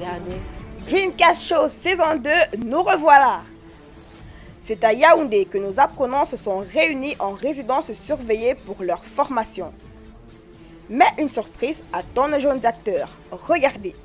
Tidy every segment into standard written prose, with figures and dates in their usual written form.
regarder. Dreamcast Show saison 2, nous revoilà. C'est à Yaoundé que nos apprenants se sont réunis en résidence surveillée pour leur formation. Mais une surprise attend nos jeunes acteurs. Regardez.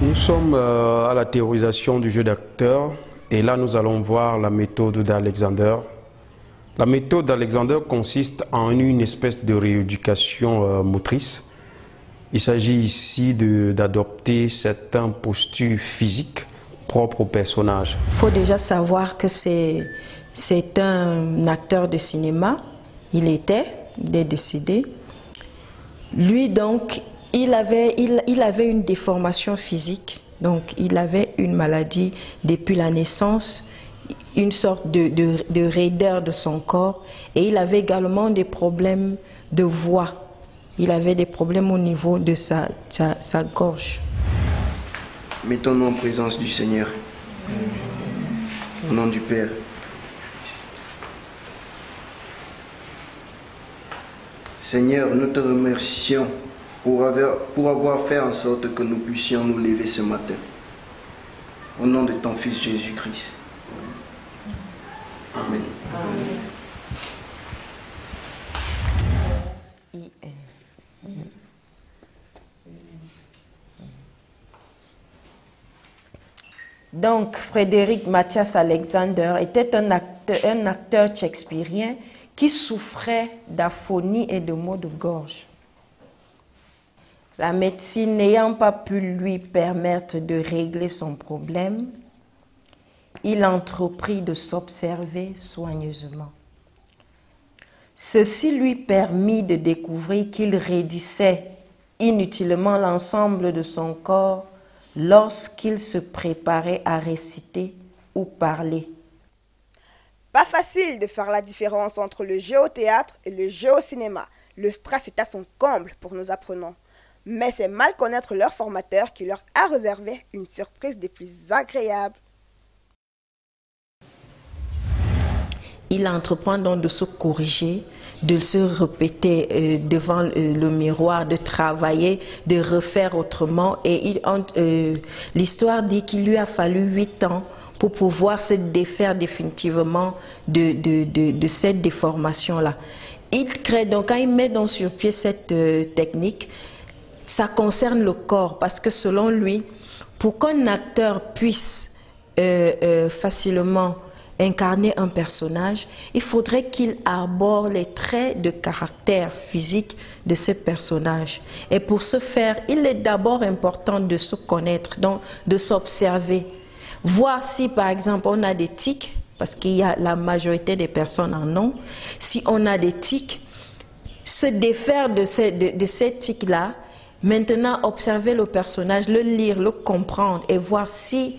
Nous sommes à la théorisation du jeu d'acteur et là nous allons voir la méthode d'Alexander. La méthode d'Alexander consiste en une espèce de rééducation motrice. Il s'agit ici d'adopter certaines postures physiques propres au personnage. Il faut déjà savoir que c'est un acteur de cinéma. Il est décédé. Lui donc, il avait une déformation physique, donc il avait une maladie depuis la naissance, une sorte de raideur de son corps, et il avait également des problèmes de voix. Il avait des problèmes au niveau de sa gorge. Mettons-nous en présence du Seigneur. Au nom du Père. Seigneur, nous te remercions pour avoir fait en sorte que nous puissions nous lever ce matin. Au nom de ton Fils Jésus-Christ. Amen. Donc, Frédéric Mathias Alexander était un acteur shakespearien qui souffrait d'aphonie et de maux de gorge. La médecine n'ayant pas pu lui permettre de régler son problème, il entreprit de s'observer soigneusement. Ceci lui permit de découvrir qu'il raidissait inutilement l'ensemble de son corps lorsqu'il se préparait à réciter ou parler. Pas facile de faire la différence entre le jeu au théâtre et le jeu au cinéma. Le stress est à son comble pour nos apprenants. Mais c'est mal connaître leur formateur qui leur a réservé une surprise des plus agréables. Il entreprend donc de se corriger, de se répéter devant le miroir, de travailler, de refaire autrement. Et l'histoire dit qu'il lui a fallu 8 ans pour pouvoir se défaire définitivement de cette déformation-là. Il crée donc, quand il met donc sur pied cette technique, ça concerne le corps, parce que selon lui, pour qu'un acteur puisse facilement incarner un personnage, il faudrait qu'il arbore les traits de caractère physique de ce personnage. Et pour ce faire, il est d'abord important de se connaître, donc de s'observer. Voir si, par exemple, on a des tics, parce qu'il y a la majorité des personnes en ont. Si on a des tics, se défaire de ces tics-là, maintenant observer le personnage, le lire, le comprendre et voir si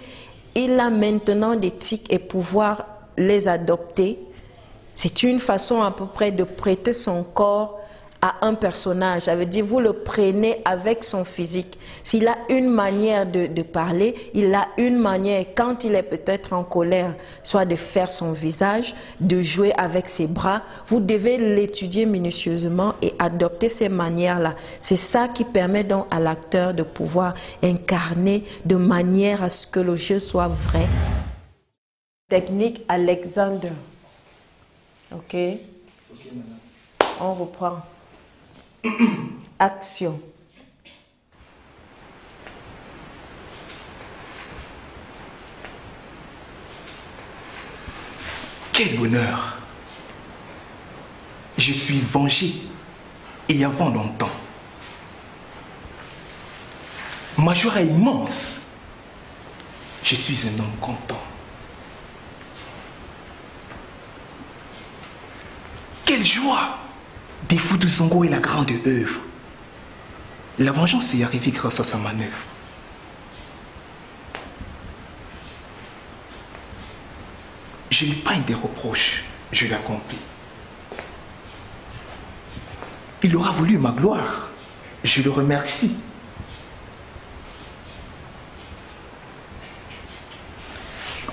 il a maintenant des tics et pouvoir les adopter. C'est une façon à peu près de prêter son corps à un personnage. Ça veut dire, vous le prenez avec son physique. S'il a une manière de parler, il a une manière, quand il est peut-être en colère, soit de faire son visage, de jouer avec ses bras. Vous devez l'étudier minutieusement et adopter ces manières-là. C'est ça qui permet donc à l'acteur de pouvoir incarner de manière à ce que le jeu soit vrai. Technique Alexander. Ok. On reprend. Action. Quel bonheur! Je suis vengé et avant longtemps. Ma joie est immense. Je suis un homme content. Quelle joie! Des fous de Zongo est la grande œuvre. La vengeance est arrivée grâce à sa manœuvre. Je n'ai pas des reproches, je l'ai accompli. Il aura voulu ma gloire, je le remercie.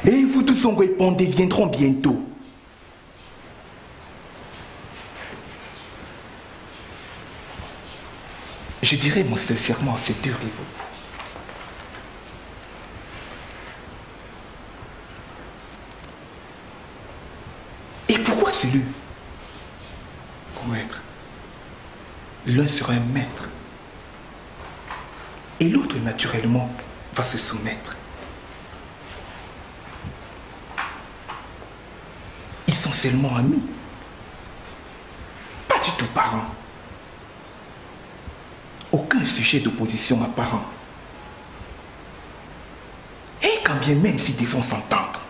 Et vous tous en répondez viendront bientôt. Je dirais mon sincèrement à ces deux rivaux. Et pourquoi c'est lui? Pour maître. L'un sera un maître. Et l'autre, naturellement, va se soumettre. Ils sont seulement amis. Pas du tout parents. Aucun sujet d'opposition apparent. Et quand bien même s'ils devront s'entendre,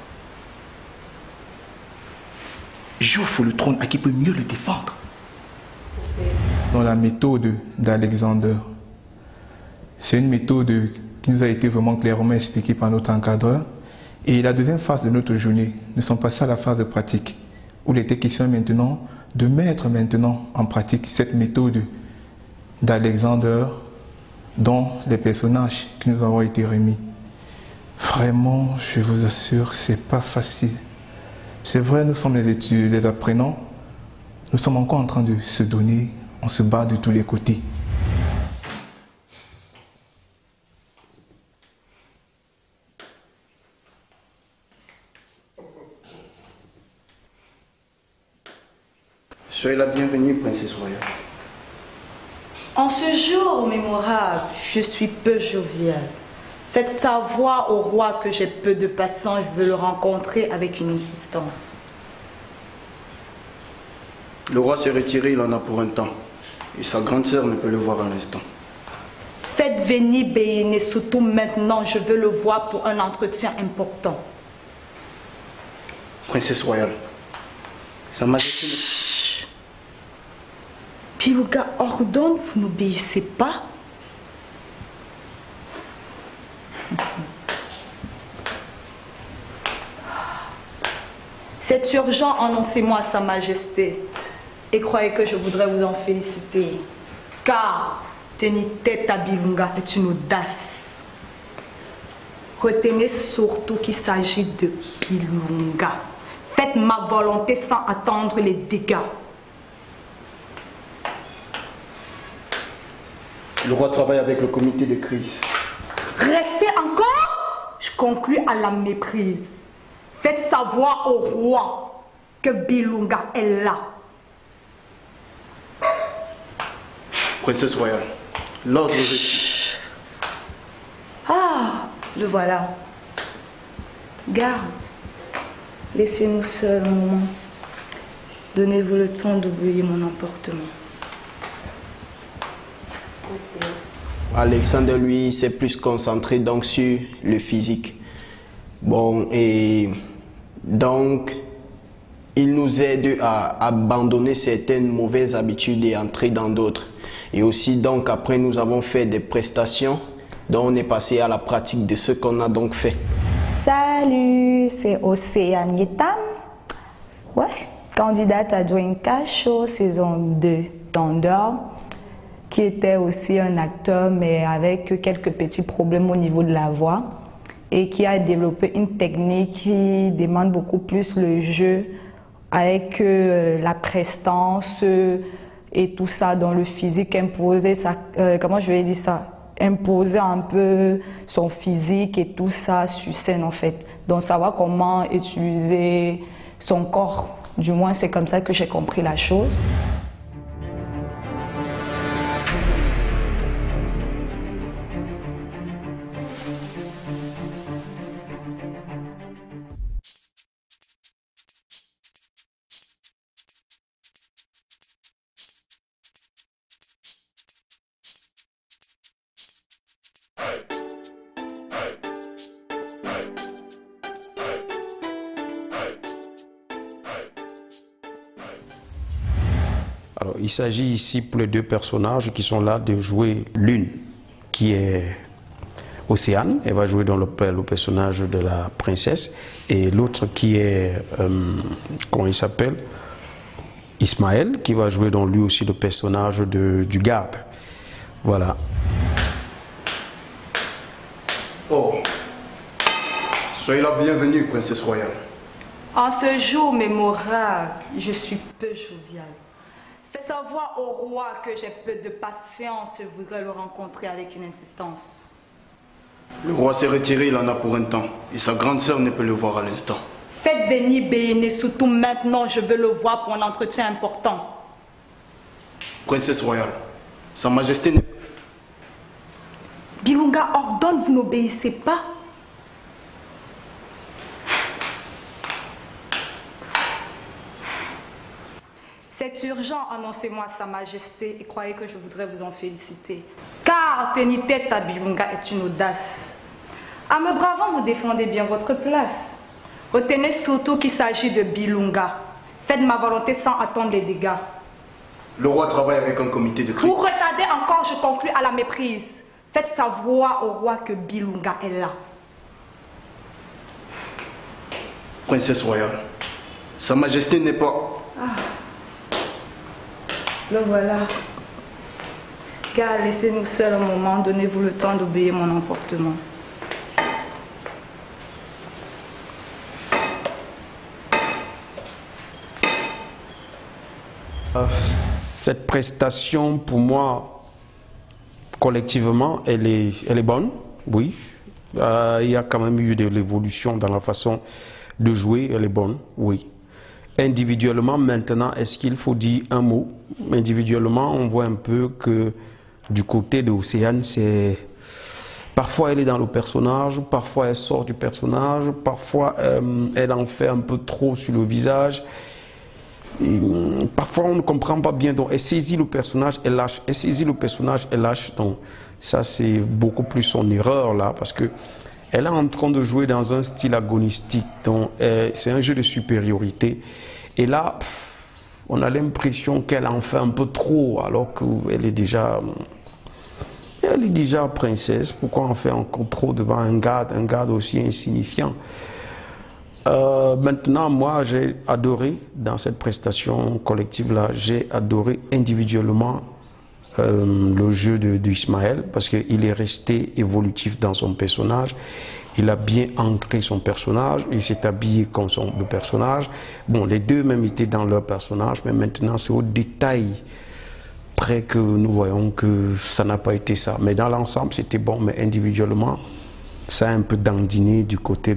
j'offre le trône à qui peut mieux le défendre. Dans la méthode d'Alexander, c'est une méthode qui nous a été vraiment clairement expliquée par notre encadreur. Et la deuxième phase de notre journée, nous sommes passés à la phase de pratique, où il était question maintenant de mettre en pratique cette méthode d'Alexander dans les personnages qui nous ont été remis. Vraiment, je vous assure, c'est pas facile. C'est vrai, nous sommes les apprenants, nous sommes encore en train de se donner, on se bat de tous les côtés. Soyez la bienvenue, princesse royale. En ce jour mémorable, je suis peu jovial. Faites savoir au roi que j'ai peu de patience, je veux le rencontrer avec une insistance. Le roi s'est retiré, il en a pour un temps. Et sa grande sœur ne peut le voir à l'instant. Faites venir Béhéné, surtout maintenant, je veux le voir pour un entretien important. Princesse royale, sa majesté... Bilouga ordonne, vous n'obéissez pas? C'est urgent, annoncez-moi à Sa Majesté. Et croyez que je voudrais vous en féliciter. Car tenir tête à Bilouga est une audace. Retenez surtout qu'il s'agit de Bilouga. Faites ma volonté sans attendre les dégâts. Le roi travaille avec le comité de crise. Restez encore, je conclus à la méprise. Faites savoir au roi que Bilouga est là. Princesse royale, l'ordre reçu. Ah, le voilà. Garde, laissez-nous seuls un moment. Donnez-vous le temps d'oublier mon emportement. Alexander, lui, s'est plus concentré donc sur le physique. Bon, et donc, il nous aide à abandonner certaines mauvaises habitudes et entrer dans d'autres. Et aussi, donc, après, nous avons fait des prestations, donc on est passé à la pratique de ce qu'on a donc fait. Salut, c'est Océane Yetam. Ouais, candidate à Dwayne Show saison 2. Thunder, qui était aussi un acteur, mais avec quelques petits problèmes au niveau de la voix, et qui a développé une technique qui demande beaucoup plus le jeu, avec la prestance et tout ça, dans le physique imposé, ça, comment je vais dire ça, imposer un peu son physique et tout ça sur scène en fait. Donc savoir comment utiliser son corps, du moins c'est comme ça que j'ai compris la chose. Alors, il s'agit ici pour les deux personnages qui sont là de jouer l'une qui est Océane, elle va jouer dans le personnage de la princesse, et l'autre qui est, comment il s'appelle, Ismaël, qui va jouer dans lui aussi le personnage du garde. Voilà. Oh, soyez la bienvenue, princesse royale. En ce jour mémorable, je suis peu joviale. Fais savoir au roi que j'ai peu de patience et voudrais le rencontrer avec une insistance. Le roi s'est retiré, il en a pour un temps, et sa grande sœur ne peut le voir à l'instant. Faites bénir Béné, surtout maintenant, je veux le voir pour un entretien important. Princesse royale, sa majesté n'est... Bilunga ordonne, vous n'obéissez pas. C'est urgent, annoncez-moi sa majesté et croyez que je voudrais vous en féliciter. Car tenir tête à Bilunga est une audace. À me bravant, vous défendez bien votre place. Retenez surtout qu'il s'agit de Bilunga. Faites ma volonté sans attendre les dégâts. Le roi travaille avec un comité de crise. Vous retardez encore, je conclus à la méprise. Faites savoir au roi que Bilunga est là. Princesse royale, sa majesté n'est pas... Le voilà. Car laissez-nous seuls un moment, donnez-vous le temps d'obéir mon emportement. Cette prestation, pour moi, collectivement, elle est bonne, oui. Il y a quand même eu de l'évolution dans la façon de jouer, elle est bonne, oui. Individuellement, maintenant, est-ce qu'il faut dire un mot? Individuellement, on voit un peu que du côté de Océane, c'est... Parfois, elle est dans le personnage, parfois, elle sort du personnage, parfois, elle en fait un peu trop sur le visage. Et, parfois, on ne comprend pas bien. Donc, elle saisit le personnage, elle lâche. Elle saisit le personnage, elle lâche. Donc, ça, c'est beaucoup plus son erreur, là, parce que elle est en train de jouer dans un style agonistique. Donc, c'est un jeu de supériorité. Et là, on a l'impression qu'elle en fait un peu trop, alors qu'elle est déjà princesse. Pourquoi on fait encore trop devant un garde aussi insignifiant? Maintenant, moi, j'ai adoré, dans cette prestation collective-là, j'ai adoré individuellement le jeu d'Ismaël, parce qu'il est resté évolutif dans son personnage. Il a bien ancré son personnage, il s'est habillé comme le personnage. Bon, les deux même étaient dans leur personnage, mais maintenant c'est au détail près que nous voyons que ça n'a pas été ça. Mais dans l'ensemble, c'était bon, mais individuellement, ça a un peu dandiné du côté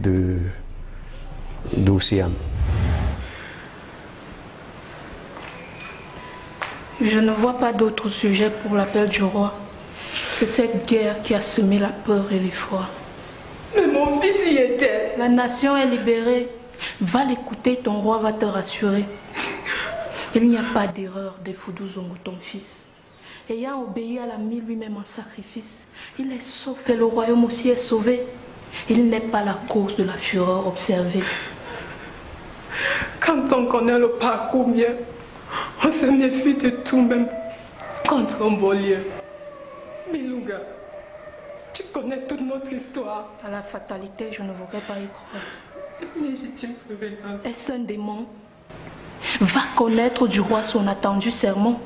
d'Océane. Je ne vois pas d'autre sujet pour l'appel du roi que cette guerre qui a semé la peur et l'effroi. Mais mon fils y était. La nation est libérée. Va l'écouter, ton roi va te rassurer. Il n'y a pas d'erreur des Foudou Zongo, ton fils. Ayant obéi à l'ami lui-même en sacrifice, il est sauf et le royaume aussi est sauvé. Il n'est pas la cause de la fureur observée. Quand on connaît le parcours mieux, on se méfie de tout, même contre un beau lieu. Bilunga, tu connais toute notre histoire. À la fatalité, je ne voudrais pas y croire. Légitime prévenance. Est-ce un démon? Va connaître du roi son attendu sermon.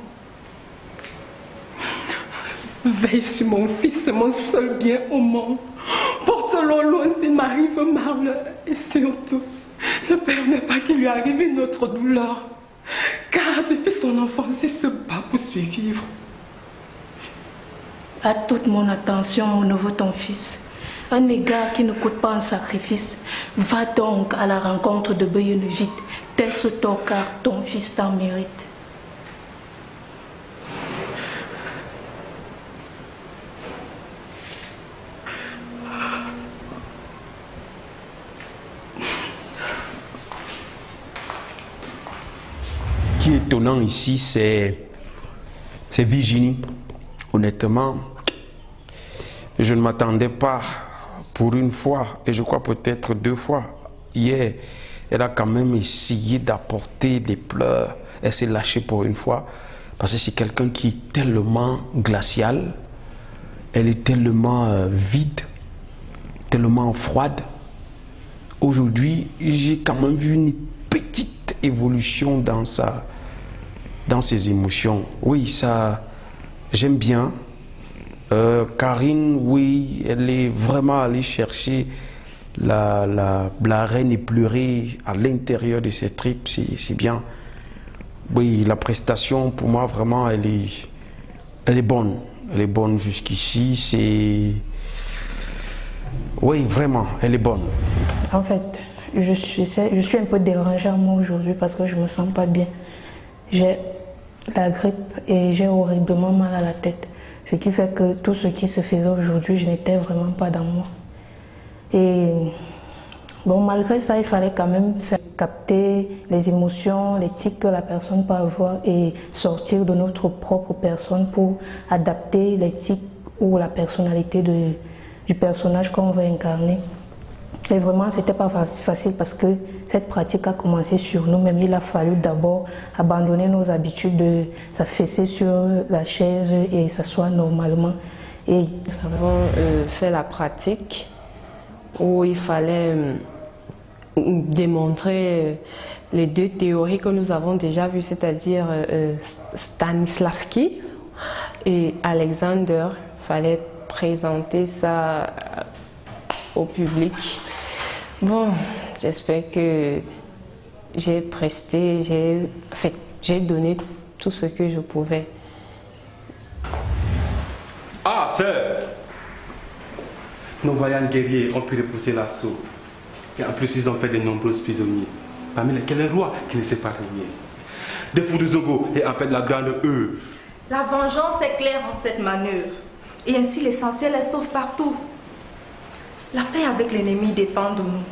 Veille sur mon fils, c'est mon seul bien au monde. Porte-le loin s'il m'arrive mal. Et surtout, ne permets pas qu'il lui arrive une autre douleur. Car depuis son enfance, il se bat pour survivre. À toute mon attention, mon neveu, ton fils. Un égard qui ne coûte pas un sacrifice. Va donc à la rencontre de Béyenegite. Teste-toi car ton fils t'en mérite. Ce qui est étonnant ici, c'est Virginie. Honnêtement, je ne m'attendais pas pour une fois, et je crois peut-être 2 fois. Hier, elle a quand même essayé d'apporter des pleurs. Elle s'est lâchée pour une fois, parce que c'est quelqu'un qui est tellement glacial, elle est tellement vide, tellement froide. Aujourd'hui, j'ai quand même vu une petite évolution dans ses émotions. Oui, ça, j'aime bien. Karine, oui, elle est vraiment allée chercher la reine épleurée à l'intérieur de ses tripes, c'est bien. Oui, la prestation, pour moi, vraiment, elle est bonne. Elle est bonne jusqu'ici, c'est... Oui, vraiment, elle est bonne. En fait, je suis un peu dérangée moi aujourd'hui parce que je me sens pas bien. J'ai la grippe et j'ai horriblement mal à la tête. Ce qui fait que tout ce qui se faisait aujourd'hui, je n'étais vraiment pas dans moi. Et bon, malgré ça, il fallait quand même faire capter les émotions, les tics que la personne peut avoir et sortir de notre propre personne pour adapter les tics ou la personnalité du personnage qu'on veut incarner. Et vraiment, c'était pas facile parce que cette pratique a commencé sur nous-mêmes. Il a fallu d'abord abandonner nos habitudes de s'affaisser sur la chaise et s'asseoir normalement. Et nous avons fait la pratique où il fallait démontrer les 2 théories que nous avons déjà vues, c'est-à-dire Stanislavski et Alexander. Il fallait présenter ça au public. Bon, j'espère que j'ai presté, j'ai donné tout ce que je pouvais. Ah, sœur! Nos vaillants guerriers ont pu repousser l'assaut. Et en plus, ils ont fait de nombreux prisonniers, parmi lesquels un roi qui ne s'est pas régné. Des fous de Zongo et en fait la grande œuvre. La vengeance est claire en cette manœuvre. Et ainsi l'essentiel est sauf partout. La paix avec l'ennemi dépend de nous.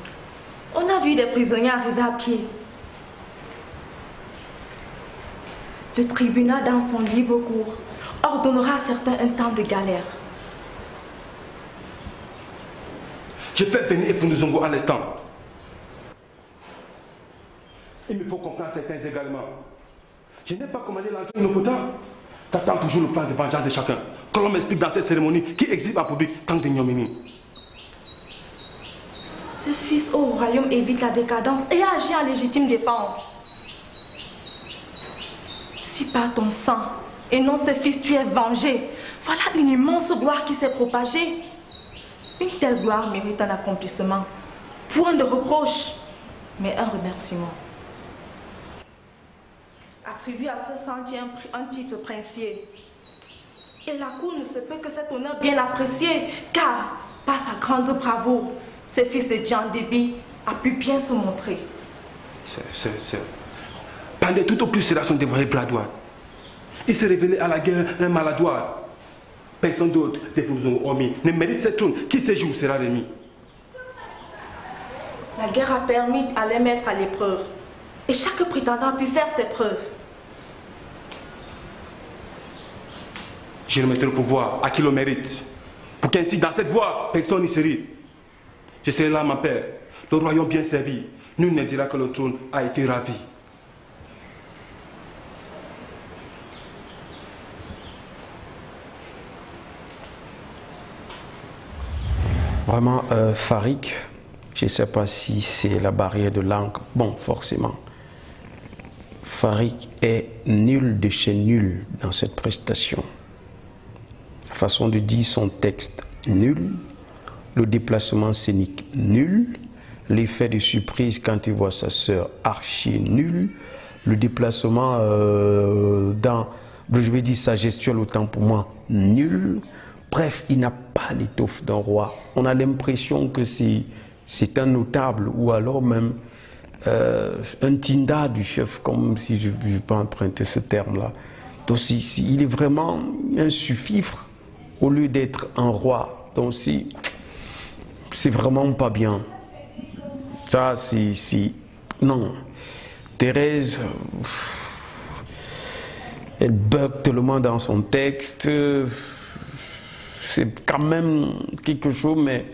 On a vu des prisonniers arriver à pied. Le tribunal, dans son libre cours, ordonnera à certains un temps de galère. Je fais venir Efoundou Zongo à l'instant. Il me faut comprendre certains également. Je n'ai pas commandé l'entrée de nos potents. T'attends toujours le plan de vengeance de chacun. Que l'on m'explique dans cette cérémonie qui exhibe en public tant de ignominie. Ce fils au royaume évite la décadence et agit en légitime défense. Si par ton sang et non ce fils tu es vengé, voilà une immense gloire qui s'est propagée. Une telle gloire mérite un accomplissement. Point de reproche, mais un remerciement. Attribue à ce sentier un titre princier. Et la cour ne se peut que cet honneur bien apprécié, car par sa grande bravoure, ce fils de Jean Déby a pu bien se montrer. Pendant tout au plus sera son dévoilé Bladois. Il s'est révélé à la guerre un maladroit. Personne d'autre des Fouzons Omi ne mérite cette trône qui ce jour sera remis. La guerre a permis à les mettre à l'épreuve. Et chaque prétendant a pu faire ses preuves. Je remettrai le pouvoir à qui le mérite. Pour qu'ainsi dans cette voie, personne n'y s'irrite. Je serai là, mon père, le royaume bien servi. Nul ne dira que le trône a été ravi. Vraiment, Farik, je ne sais pas si c'est la barrière de langue. Bon, forcément. Farik est nul de chez nul dans cette prestation. façon de dire son texte, nul. Le déplacement scénique, nul. L'effet de surprise quand il voit sa sœur, archi nul. Le déplacement dans, je vais dire sa gestuelle autant pour moi, nul. Bref, il n'a pas l'étoffe d'un roi. On a l'impression que c'est un notable ou alors même un tinda du chef, comme si je peux emprunter ce terme-là. Donc il est vraiment un sous-fifre au lieu d'être un roi. Donc c'est vraiment pas bien. Ça, non. Thérèse, elle bug tellement dans son texte. C'est quand même quelque chose, mais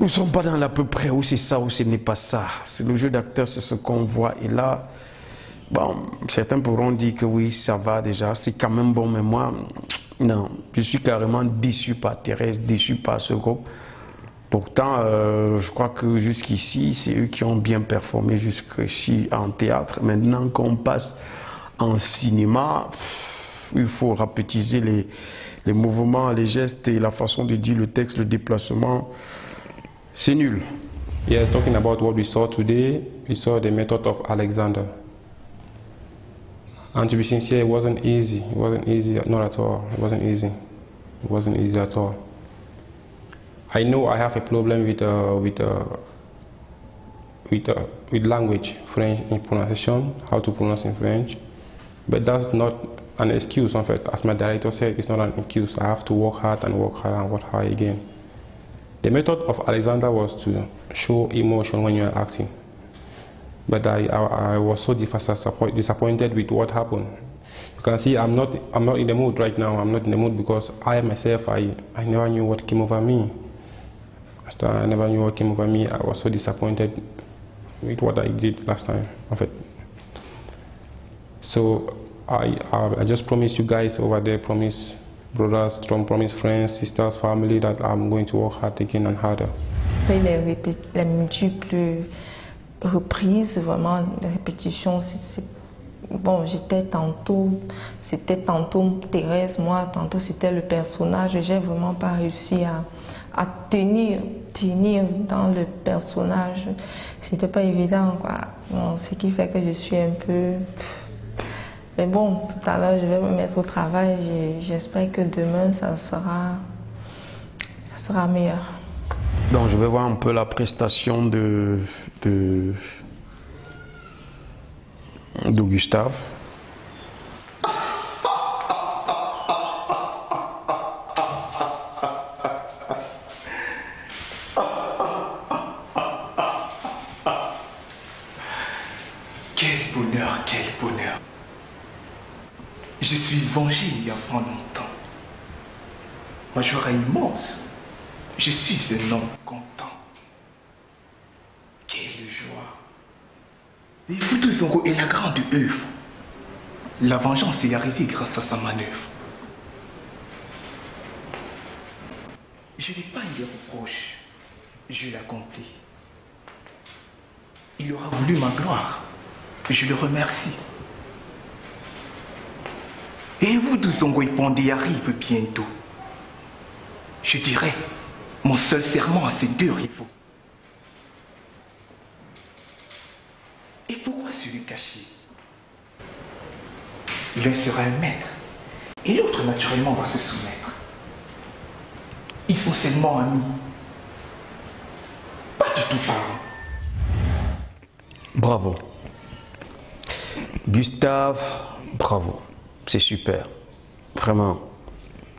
nous ne sommes pas dans l'à peu près où c'est ça ou ce n'est pas ça. C'est le jeu d'acteur, c'est ce qu'on voit. Et là, bon, certains pourront dire que oui, ça va déjà, c'est quand même bon, mais moi, non. Je suis carrément déçu par Thérèse, déçu par ce groupe. Pourtant, je crois que jusqu'ici, c'est eux qui ont bien performé jusqu'ici en théâtre. Maintenant qu'on passe en cinéma, il faut rapetiser les mouvements, les gestes et la façon de dire le texte, le déplacement. C'est nul. Yeah, talking about what we saw today, we saw the method of Alexander. And to be sincere, it wasn't easy. It wasn't easy, not at all. It wasn't easy. It wasn't easy at all. I know I have a problem with language, French in pronunciation, how to pronounce in French, but that's not an excuse. In fact, as my director said, it's not an excuse. I have to work hard and work hard and work hard again. The method of Alexander was to show emotion when you are acting, but I was so disappointed with what happened. You can see I'm not in the mood right now. I'm not in the mood because I myself I never knew what came over me. I never knew what came over me. I was so disappointed with what I did last time. In fact. So I just promise you guys over there, promise brothers, strong promise friends, sisters, family that I'm going to work hard again and harder. Les multiples reprises, vraiment, les répétitions, bon, c'était tantôt Thérèse, moi, tantôt c'était le personnage. J'ai vraiment pas réussi à tenir dans le personnage. C'était pas évident, quoi. Bon, ce qui fait que je suis un peu... Mais bon, tout à l'heure, je vais me mettre au travail. J'espère que demain, ça sera meilleur. Donc, je vais voir un peu la prestation de Gustave. Quel bonheur, quel bonheur. Je suis vengé il y a fort longtemps. Ma joie est immense. Je suis un homme content. Quelle joie. Les Foutou Zongo est la grande œuvre. La vengeance est arrivée grâce à sa manœuvre. Je n'ai pas eu de reproche. Je l'accomplis. Il aura voulu ma gloire. Je le remercie. Et vous, Douzongo et Pondé, arrive bientôt. Je dirais mon seul serment à ces deux rivaux. Et pourquoi celui caché? L'un sera un maître et l'autre naturellement va se soumettre. Ils sont seulement amis, pas du tout parents. Bravo. Gustave, bravo. C'est super. Vraiment.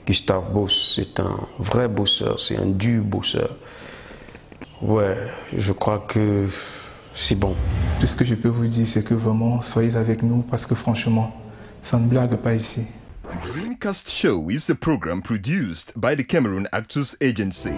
Gustave bosse, c'est un vrai bosseur, c'est un dur bosseur. Ouais, je crois que c'est bon. Tout ce que je peux vous dire, c'est que vraiment, soyez avec nous parce que franchement, ça ne blague pas ici. Dreamcast Show is a program produced by the Cameroon Actors Agency.